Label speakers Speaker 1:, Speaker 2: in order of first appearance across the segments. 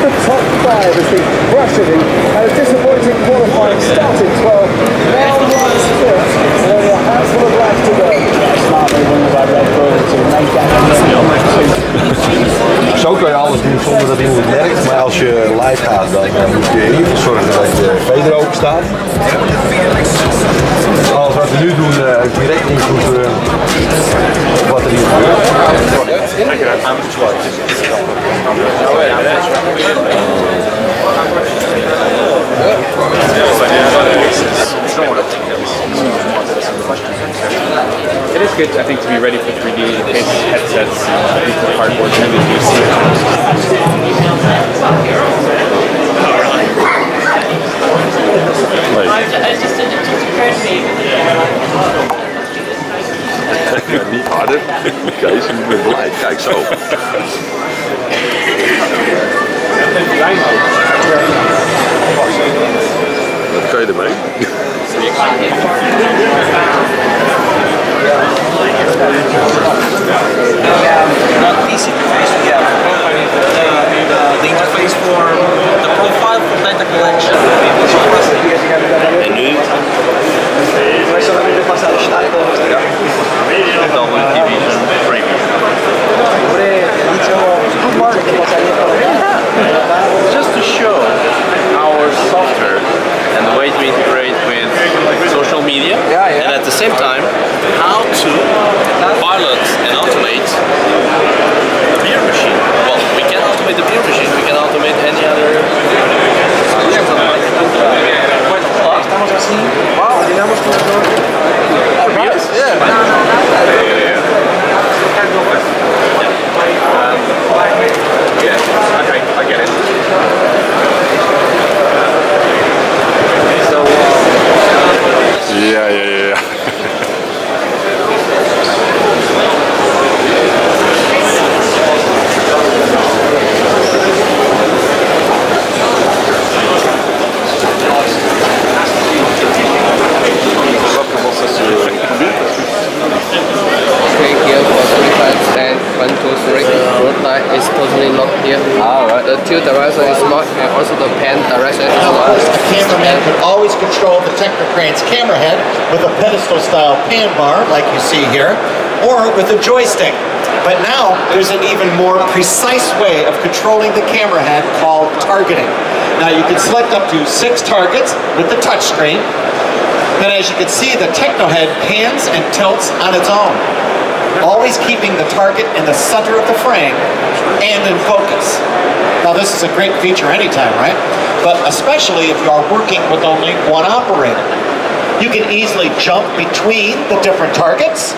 Speaker 1: the top 5 as the Russian, who had a disappointing qualifying start in 12th, now runs 5th, and only a handful of laps to go. Smart movement by Red Bull to make that.
Speaker 2: Zo kan je alles doen zonder dat iemand het merkt, maar als je live gaat dan moet je in ieder geval zorgen dat je veder open staat. Alles wat we nu doen direct invloed op wat er hier gebeurt.
Speaker 3: It is good, I think, to be ready for 3D in case headsets, for cardboard, and everything you see.
Speaker 2: Niet harder. Kees, ik ben blij. Kijk zo. Wat kan je ermee?
Speaker 4: Not PC interface, we have the interface for the profile for data collection.
Speaker 2: En nu?
Speaker 3: Double division framing. Just to show our software and the way to integrate with social media, and at the same time how to pilot and automate the beer machine. Well, we can automate the beer machine, we can automate any other
Speaker 4: Estamos así. Wow, llegamos con
Speaker 3: okay, I get it. So,
Speaker 2: Ja.
Speaker 5: Is totally not here.
Speaker 6: Right.
Speaker 5: The tilt direction is not, and also the pan direction is not.
Speaker 1: A cameraman could always control the Technocrane's camera head with a pedestal-style pan bar, like you see here, or with a joystick. But now, there's an even more precise way of controlling the camera head called targeting. Now, you can select up to 6 targets with the touchscreen, and as you can see, the Techno head pans and tilts on its own, always keeping the target in the center of the frame and in focus. Now this is a great feature anytime, right? But especially if you are working with only one operator. You can easily jump between the different targets.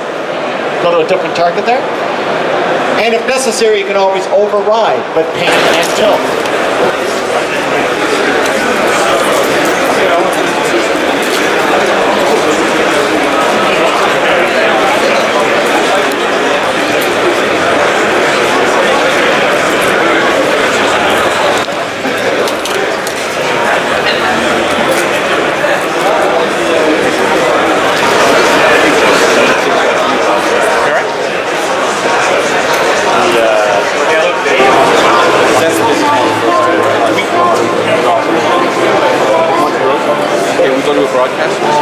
Speaker 1: Go to a different target there. And if necessary, you can always override, but pan and tilt.
Speaker 3: okay, we go to a broadcast.